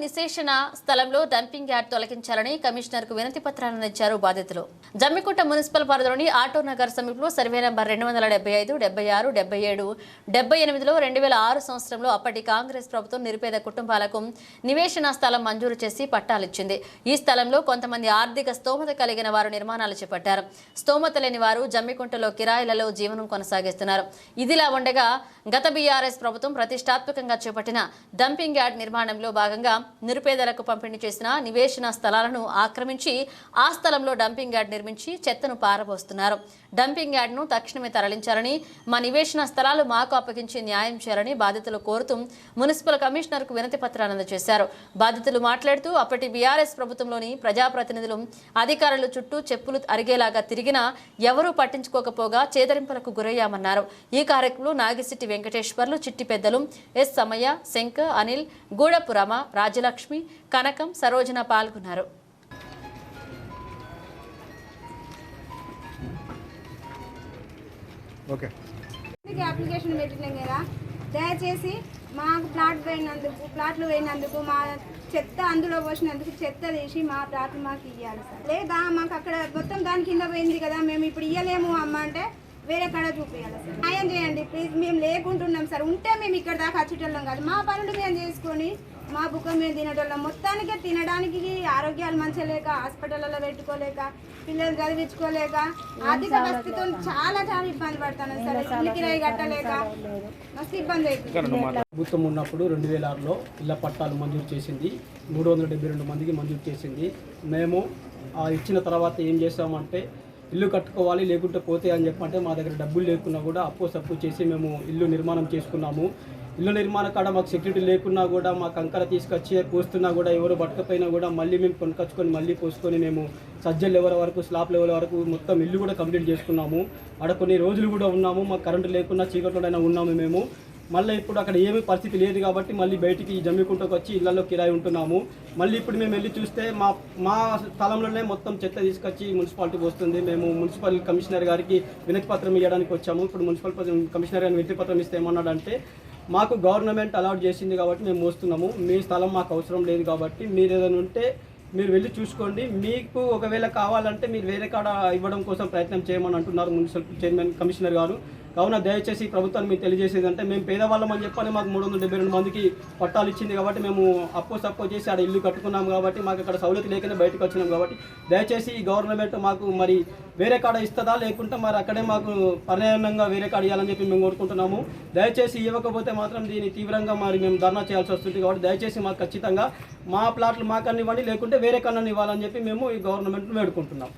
నిశేషణ స్థలంలో dumping yard తొలగించాలని commissioner కు వినతి పత్రాలను ఇచ్చారు బాధితులు. జమ్మికుంట మున్సిపల్ పరిధిలోని ఆటో నగర్ సమీపంలో సర్వే నంబర్ 275, 76, 77, 78లో 2006 సంవత్సరంలో అప్పటి కాంగ్రెస్ ప్రభుత్వం నిరుపేద కుటుంబాలకు నివేశన స్థలం మంజూరు చేసి పట్టాలిచ్చింది. ఈ స్థలంలో కొంతమంది ఆర్థిక స్తోమత కలిగిన వారు నిర్మాణాలు చేపట్టారు. స్తోమత లేని వారు జమ్మికుంటలో కిరాయిలలో జీవనం కొనసాగిస్తున్నారు. ఇదిలా ఉండగా గత బీఆర్ఎస్ ప్రభుత్వం ప్రతిష్టాత్మకంగా చేపట్టిన డంపింగ్ యార్డ్ నిర్మాణంలో భాగంగా నిరుపేదలకు పంపిణీ చేసిన నివేశన స్థలాలను ఆక్రమించి ఆ స్థలంలో డంపింగ్ యార్డ్ నిర్మించి చెత్తను పారబోస్తున్నారు. డంపింగ్ యార్డ్ను తక్షణమే తరలించాలని, మా నివేశన స్థలాలు మాకు అప్పగించి న్యాయం చేయాలని బాధితులు కోరుతూ మున్సిపల్ కమిషనర్కు వినతి పత్రాన్ని అందజేశారు. బాధితులు మాట్లాడుతూ అప్పటి బీఆర్ఎస్ ప్రభుత్వంలోని ప్రజాప్రతినిధులు అధికారులు చుట్టూ చెప్పులు అరిగేలాగా తిరిగినా ఎవరూ పట్టించుకోకపోగా చేదరింపులకు గురయ్యామన్నారు. ఈ కార్యక్రమంలో నాగిశెట్టి వెంకటేశ్వర్లు, చిట్టి పెద్దలు, ఎస్ సమయ్య, శంకర్, అనిల్, గూడపురమ, రాజలక్ష్మి, కనకం, సరోజన పాల్గొన్నారు. అప్లికేషన్ పెట్టినాం కదా, దయచేసి మాకు ప్లాట్లు పోయినందుకు మా చెత్త అందులో పోసినందుకు చెత్త తీసి మా ప్లాట్లు మాకు ఇవ్వాలి సార్. లేదా మాకు అక్కడ మొత్తం దాని కింద పోయింది కదా, మేము ఇప్పుడు ఇవ్వలేము అమ్మ అంటే వేరే కాడ చూపించాలి సార్. న్యాయం చేయండి ప్లీజ్. మేము లేకుంటున్నాం సార్. ఉంటే మేము ఇక్కడ దాకా వచ్చేటోళ్ళం కాదు. మా పనులు మేము చేసుకొని మా బుక్క మేము తినేటోళ్ళం. మొత్తానికి తినడానికి ఆరోగ్యాలు మంచిగా లేక, హాస్పిటల్లో పెట్టుకోలేక, పిల్లలు చదివించుకోలేక, ఆర్థిక పరిస్థితులు చాలా ఇబ్బంది పడతాను సార్. ఇల్లు కిరాయి కట్టలేక మస్తు ఇబ్బంది అవుతుంది. ప్రభుత్వం ఉన్నప్పుడు 2006లో ఇళ్ల పట్టాలు మంజూరు చేసింది. 372 మందికి మంజూరు చేసింది. మేము ఇచ్చిన తర్వాత ఏం చేసామంటే ఇల్లు కట్టుకోవాలి లేకుంటే పోతే అని చెప్పంటే మా దగ్గర డబ్బులు లేకున్నా కూడా అప్పు సప్పు చేసి మేము ఇల్లు నిర్మాణం చేసుకున్నాము. ఇల్లు నిర్మాణ కాడ మాకు సెక్యూరిటీ లేకున్నా కూడా మా కంకర తీసుకొచ్చి పోస్తున్నా కూడా ఎవరు పట్టకపోయినా కూడా మళ్ళీ మేము కొనుకొచ్చుకొని మళ్ళీ పోసుకొని మేము సజ్జలు లెవెల్ వరకు, స్లాబ్ లెవెల్ వరకు మొత్తం ఇల్లు కూడా కంప్లీట్ చేసుకున్నాము. అక్కడ కొన్ని రోజులు కూడా ఉన్నాము. మాకు కరెంటు లేకున్నా చీకట్లోనైనా ఉన్నాము మేము. మళ్ళీ ఇప్పుడు అక్కడ ఏమీ పరిస్థితి లేదు కాబట్టి మళ్ళీ బయటికి జమ్మికుంటకు వచ్చి ఇళ్లలో కిరాయి ఉంటున్నాము. మళ్ళీ ఇప్పుడు మేము వెళ్ళి చూస్తే మా స్థలంలోనే మొత్తం చెత్త తీసుకొచ్చి మున్సిపాలిటీకి వస్తుంది. మేము మున్సిపల్ కమిషనర్ గారికి వినతి పత్రం ఇవ్వడానికి వచ్చాము. ఇప్పుడు మున్సిపల్ కమిషనర్ గారికి వినతి పత్రం ఇస్తే ఏమన్నాడంటే, మాకు గవర్నమెంట్ అలాట్ చేసింది కాబట్టి మేము మోస్తున్నాము, మీ స్థలం మాకు అవసరం లేదు కాబట్టి మీరు ఏదైనా ఉంటే మీరు వెళ్ళి చూసుకోండి, మీకు ఒకవేళ కావాలంటే మీరు వేరే కాడ ఇవ్వడం కోసం ప్రయత్నం చేయమని అంటున్నారు మున్సిపల్ చైర్మన్ కమిషనర్ గారు. కావున దయచేసి ప్రభుత్వాన్ని మీకు తెలియజేసేదంటే, మేము పేదవాళ్ళం అని చెప్పని మాకు 372 మందికి పట్టాలు ఇచ్చింది కాబట్టి మేము అప్పో చేసి ఆడ ఇల్లు కట్టుకున్నాం కాబట్టి మాకు అక్కడ సౌలతి లేకనే బయటకు వచ్చినాం కాబట్టి దయచేసి ఈ గవర్నమెంట్ మాకు మరి వేరే కాడ ఇస్తుందా లేకుంటే మరి అక్కడే మాకు పర్యాయంగా వేరే కాడ ఇవ్వాలని చెప్పి మేము కోరుకుంటున్నాము. దయచేసి ఇవ్వకపోతే మాత్రం దీన్ని తీవ్రంగా మరి మేము ధర్నా చేయాల్సి వస్తుంది కాబట్టి దయచేసి మాకు ఖచ్చితంగా మా ప్లాట్లు మాకన్నా ఇవ్వండి, లేకుంటే వేరే కన్నా ఇవ్వాలని చెప్పి మేము ఈ గవర్నమెంట్ను వేడుకుంటున్నాం.